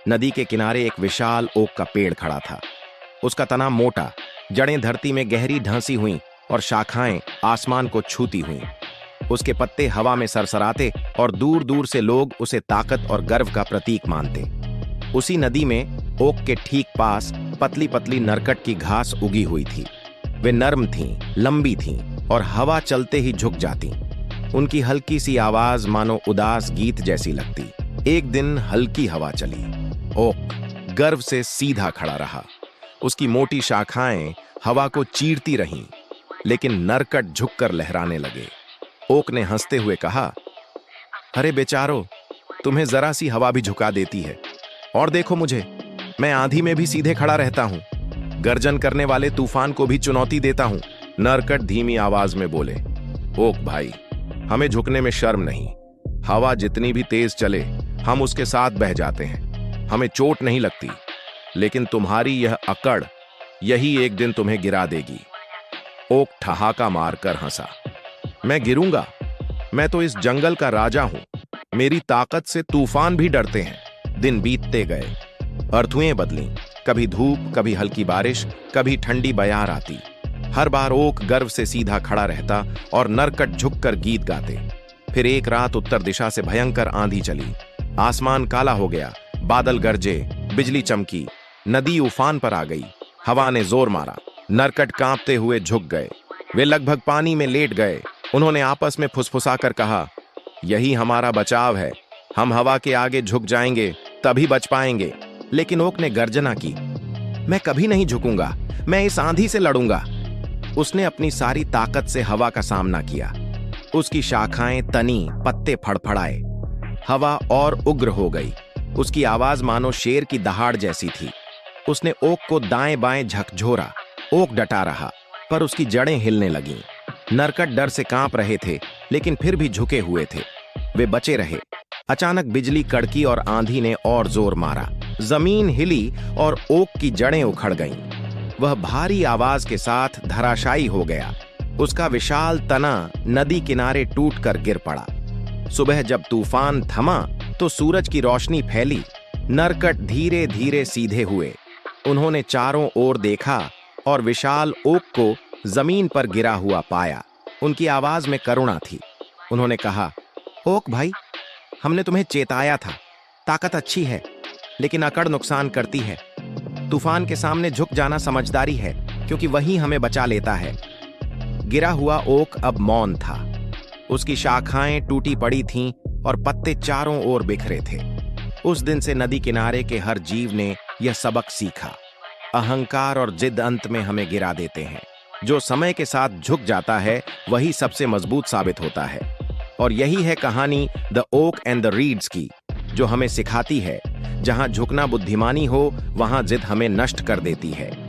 नदी के किनारे एक विशाल ओक का पेड़ खड़ा था। उसका तना मोटा, जड़ें धरती में गहरी ढांसी हुई और शाखाएं आसमान को छूती हुई। उसके पत्ते हवा में सरसराते और दूर दूर से लोग उसे ताकत और गर्व का प्रतीक मानते। उसी नदी में ओक के ठीक पास पतली पतली नरकट की घास उगी हुई थी। वे नर्म थीं, लंबी थीं और हवा चलते ही झुक जाती। उनकी हल्की सी आवाज मानो उदास गीत जैसी लगती। एक दिन हल्की हवा चली। ओक गर्व से सीधा खड़ा रहा। उसकी मोटी शाखाएं हवा को चीरती रहीं, लेकिन नरकट झुककर लहराने लगे। ओक ने हंसते हुए कहा, अरे बेचारो, तुम्हें जरा सी हवा भी झुका देती है। और देखो मुझे, मैं आंधी में भी सीधे खड़ा रहता हूं, गर्जन करने वाले तूफान को भी चुनौती देता हूं। नरकट धीमी आवाज में बोले, ओक भाई, हमें झुकने में शर्म नहीं। हवा जितनी भी तेज चले, हम उसके साथ बह जाते हैं। हमें चोट नहीं लगती, लेकिन तुम्हारी यह अकड़, यही एक दिन तुम्हें गिरा देगी। ओक ठहाका मारकर हंसा, मैं गिरूंगा? मैं तो इस जंगल का राजा हूं। मेरी ताकत से तूफान भी डरते हैं। दिन बीतते गए, ऋतुएं बदलीं, कभी धूप, कभी हल्की बारिश, कभी ठंडी बयार आती। हर बार ओक गर्व से सीधा खड़ा रहता और नरकट झुककर गीत गाते। फिर एक रात उत्तर दिशा से भयंकर आंधी चली। आसमान काला हो गया, बादल गरजे, बिजली चमकी, नदी उफान पर आ गई। हवा ने जोर मारा, नरकट कांपते हुए झुक गए। वे लगभग पानी में लेट गए। उन्होंने आपस में फुसफुसाकर कहा, यही हमारा बचाव है। हम हवा के आगे झुक जाएंगे, तभी बच पाएंगे। लेकिन ओक ने गर्जना की, मैं कभी नहीं झुकूंगा, मैं इस आंधी से लड़ूंगा। उसने अपनी सारी ताकत से हवा का सामना किया। उसकी शाखाएं तनी, पत्ते फड़फड़ाए। हवा और उग्र हो गई। उसकी आवाज मानो शेर की दहाड़ जैसी थी। उसने ओक को दाएं बाएं झकझोरा। ओक डटा रहा, पर उसकी जड़ें हिलने लगीं। नरकट डर से कांप रहे थे, लेकिन फिर भी झुके हुए थे। वे बचे रहे। अचानक बिजली कड़की और आंधी ने और जोर मारा। जमीन हिली और ओक की जड़ें उखड़ गईं। वह भारी आवाज के साथ धराशायी हो गया। उसका विशाल तना नदी किनारे टूटकर गिर पड़ा। सुबह जब तूफान थमा तो सूरज की रोशनी फैली। नरकट धीरे धीरे सीधे हुए। उन्होंने चारों ओर देखा और विशाल ओक को जमीन पर गिरा हुआ पाया। उनकी आवाज में करुणा थी। उन्होंने कहा, ओक भाई, हमने तुम्हें चेताया था। ताकत अच्छी है, लेकिन अकड़ नुकसान करती है। तूफान के सामने झुक जाना समझदारी है, क्योंकि वही हमें बचा लेता है। गिरा हुआ ओक अब मौन था। उसकी शाखाएं टूटी पड़ी थीं और पत्ते चारों ओर बिखरे थे। उस दिन से नदी किनारे के हर जीव ने यह सबक सीखा, अहंकार और जिद अंत में हमें गिरा देते हैं। जो समय के साथ झुक जाता है, वही सबसे मजबूत साबित होता है। और यही है कहानी the oak and the reads की, जो हमें सिखाती है, जहां झुकना बुद्धिमानी हो, वहां जिद हमें नष्ट कर देती है।